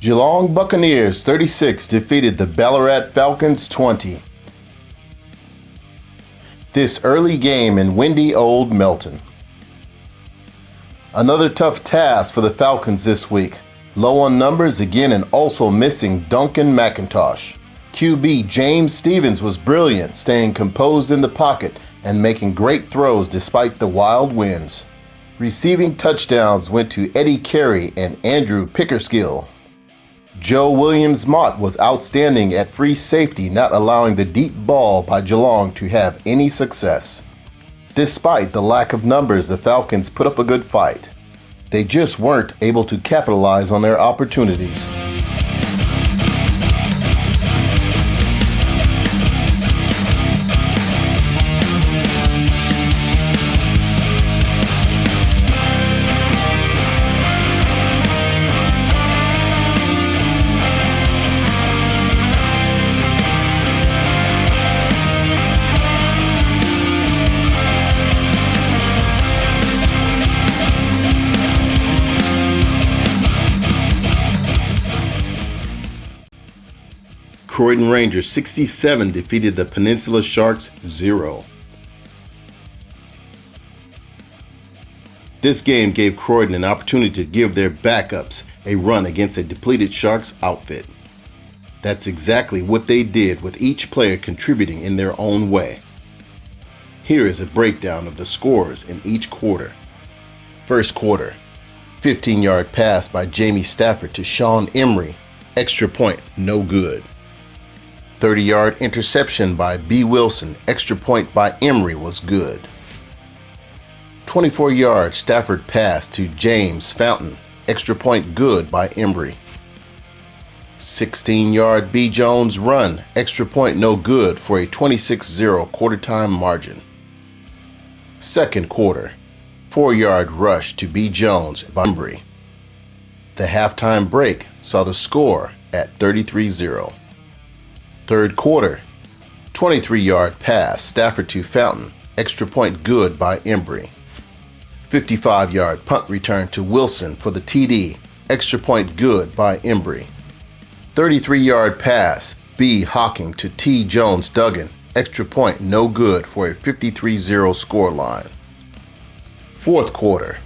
Geelong Buccaneers 36 defeated the Ballarat Falcons 20. This early game in windy old Melton. Another tough task for the Falcons this week. Low on numbers again and also missing Duncan McIntosh. QB James Stevens was brilliant, staying composed in the pocket and making great throws despite the wild winds. Receiving touchdowns went to Eddie Carey and Andrew Pickerskill. Joe Williams-Mott was outstanding at free safety, not allowing the deep ball by Geelong to have any success. Despite the lack of numbers, the Falcons put up a good fight. They just weren't able to capitalize on their opportunities. Croydon Rangers 67 defeated the Peninsula Sharks 0. This game gave Croydon an opportunity to give their backups a run against a depleted Sharks outfit. That's exactly what they did, with each player contributing in their own way. Here is a breakdown of the scores in each quarter. First quarter, 15-yard pass by Jamie Stafford to Sean Emery, extra point, no good. 30-yard interception by B. Wilson, extra point by Emery was good. 24-yard Stafford pass to James Fountain, extra point good by Emery. 16-yard B. Jones run, extra point no good for a 26-0 quarter-time margin. Second quarter, 4-yard rush to B. Jones by Emery. The halftime break saw the score at 33-0. Third quarter, 23-yard pass, Stafford to Fountain, extra point good by Embry. 55-yard punt return to Wilson for the TD, extra point good by Embry. 33-yard pass, B. Hawking to T. Jones Duggan, extra point no good for a 53-0 scoreline. Fourth quarter,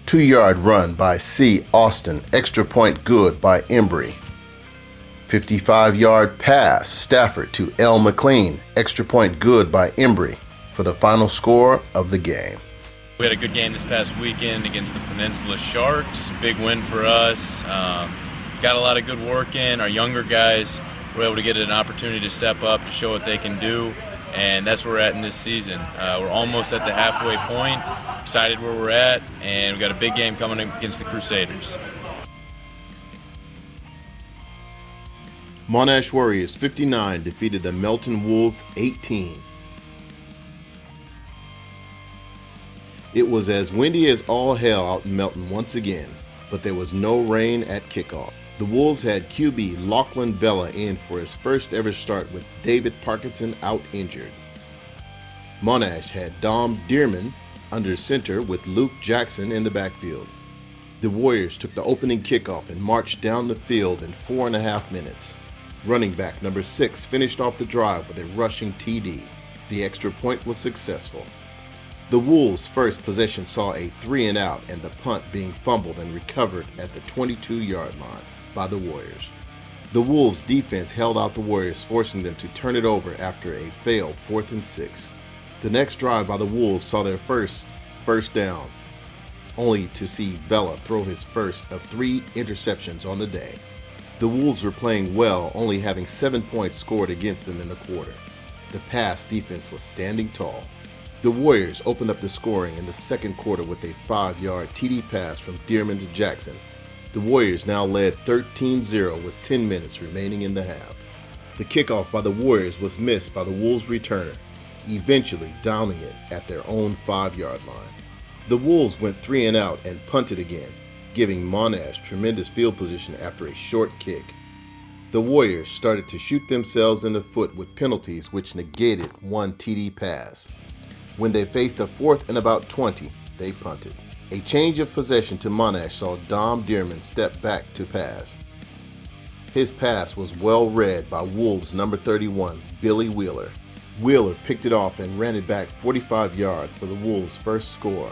2-yard run by C. Austin, extra point good by Embry. 55-yard pass, Stafford to L. McLean, extra point good by Embry for the final score of the game. We had a good game this past weekend against the Peninsula Sharks. Big win for us. Got a lot of good work in. Our younger guys were able to get an opportunity to step up to show what they can do, and that's where we're at in this season. We're almost at the halfway point, excited where we're at, and we've got a big game coming against the Crusaders. Monash Warriors 59 defeated the Melton Wolves 18. It was as windy as all hell out in Melton once again, but there was no rain at kickoff. The Wolves had QB Lachlan Vella in for his first ever start with David Parkinson out injured. Monash had Dom Dearman under center with Luke Jackson in the backfield. The Warriors took the opening kickoff and marched down the field in 4.5 minutes. Running back number 6 finished off the drive with a rushing TD. The extra point was successful. The Wolves' first possession saw a 3-and-out and the punt being fumbled and recovered at the 22-yard line by the Warriors. The Wolves' defense held out the Warriors, forcing them to turn it over after a failed 4th and 6. The next drive by the Wolves saw their first down, only to see Vella throw his first of 3 interceptions on the day. The Wolves were playing well, only having 7 points scored against them in the quarter. The pass defense was standing tall. The Warriors opened up the scoring in the second quarter with a 5-yard TD pass from Dearman to Jackson. The Warriors now led 13-0 with 10 minutes remaining in the half. The kickoff by the Warriors was missed by the Wolves returner, eventually downing it at their own 5-yard line. The Wolves went 3-and-out and punted again, giving Monash tremendous field position after a short kick. The Warriors started to shoot themselves in the foot with penalties which negated one TD pass. When they faced a 4th and about 20, they punted. A change of possession to Monash saw Dom Dearman step back to pass. His pass was well read by Wolves number 31, Billy Wheeler. Wheeler picked it off and ran it back 45 yards for the Wolves' first score.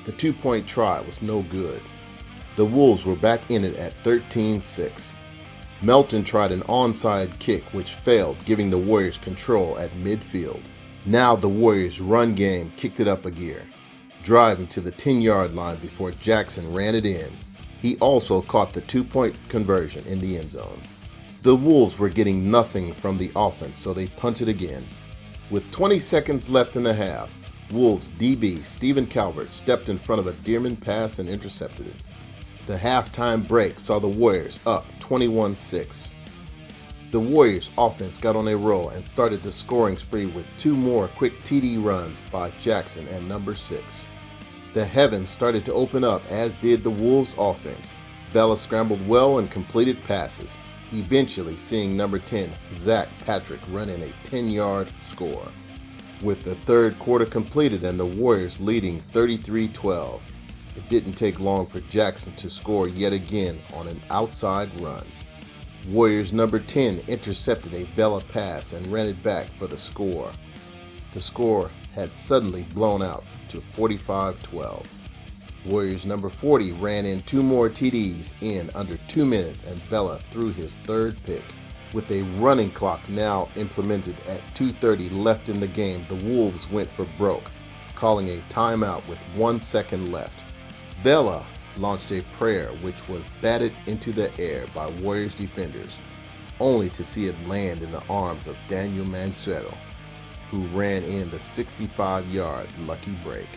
The 2-point try was no good. The Wolves were back in it at 13-6. Melton tried an onside kick which failed, giving the Warriors control at midfield. Now the Warriors' run game kicked it up a gear, driving to the 10-yard line before Jackson ran it in. He also caught the 2-point conversion in the end zone. The Wolves were getting nothing from the offense, so they punted again. With 20 seconds left in the half, Wolves DB Stephen Calvert stepped in front of a Dearman pass and intercepted it. The halftime break saw the Warriors up 21-6. The Warriors offense got on a roll and started the scoring spree with 2 more quick TD runs by Jackson and number 6. The heavens started to open up, as did the Wolves offense. Vela scrambled well and completed passes, eventually seeing number 10, Zach Patrick, run in a 10-yard score. With the third quarter completed and the Warriors leading 33-12, it didn't take long for Jackson to score yet again on an outside run. Warriors number 10 intercepted a Vela pass and ran it back for the score. The score had suddenly blown out to 45-12. Warriors number 40 ran in 2 more TDs in under 2 minutes and Vela threw his third pick. With a running clock now implemented at 2:30 left in the game, the Wolves went for broke, calling a timeout with 1 second left. Vela launched a prayer which was batted into the air by Warriors defenders, only to see it land in the arms of Daniel Mansueto, who ran in the 65-yard lucky break.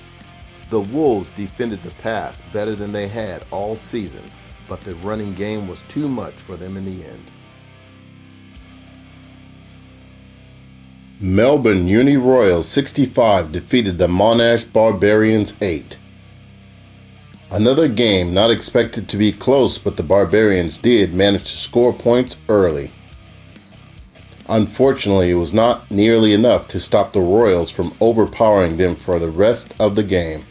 The Wolves defended the pass better than they had all season, but the running game was too much for them in the end. Melbourne Uni Royals 65 defeated the Monash Barbarians 8. Another game not expected to be close, but the Barbarians did manage to score points early. Unfortunately, it was not nearly enough to stop the Royals from overpowering them for the rest of the game.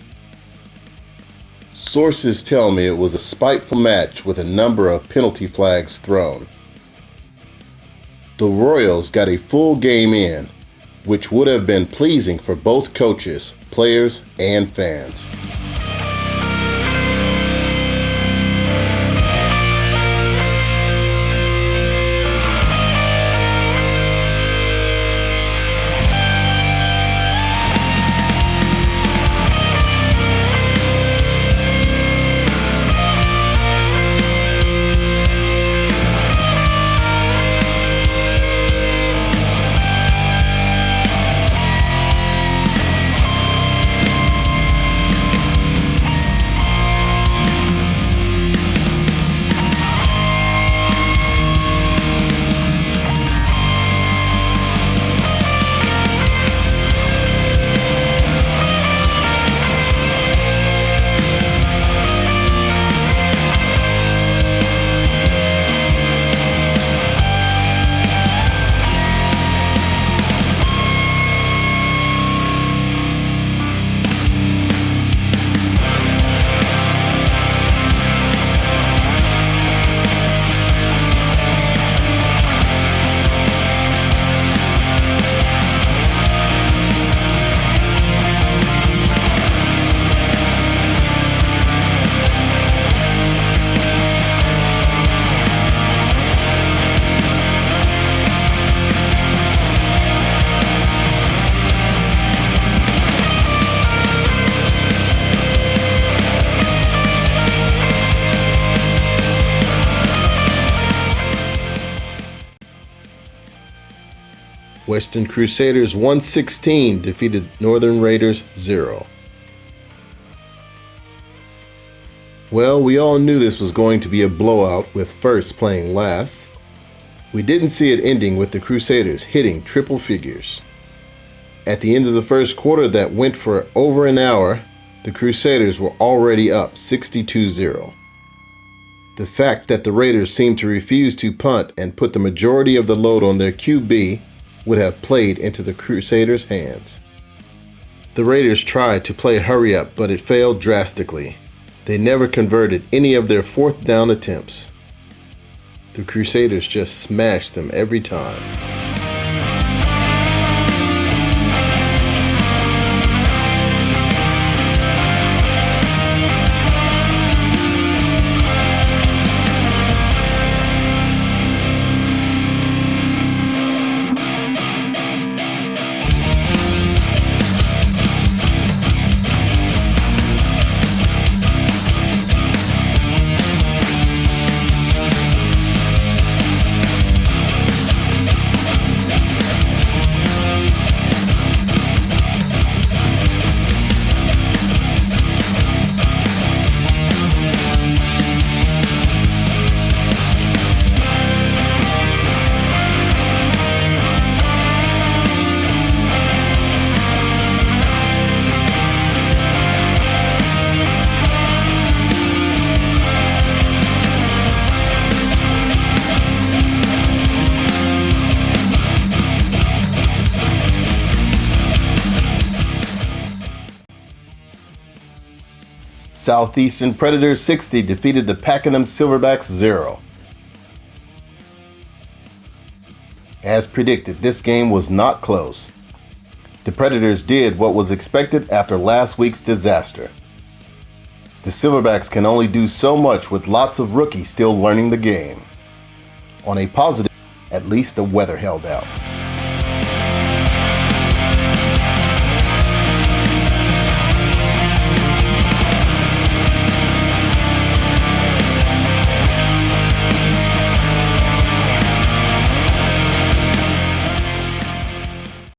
Sources tell me it was a spiteful match with a number of penalty flags thrown. The Royals got a full game in, which would have been pleasing for both coaches, players, and fans. Western Crusaders 116 defeated Northern Raiders 0. Well, we all knew this was going to be a blowout with first playing last. We didn't see it ending with the Crusaders hitting triple figures. At the end of the first quarter that went for over an hour, the Crusaders were already up 62-0. The fact that the Raiders seemed to refuse to punt and put the majority of the load on their QB would have played into the Crusaders' hands. The Raiders tried to play hurry up, but it failed drastically. They never converted any of their fourth down attempts. The Crusaders just smashed them every time. Southeastern Predators 60 defeated the Pakenham Silverbacks 0. As predicted, this game was not close. The Predators did what was expected after last week's disaster. The Silverbacks can only do so much with lots of rookies still learning the game. On a positive, at least the weather held out.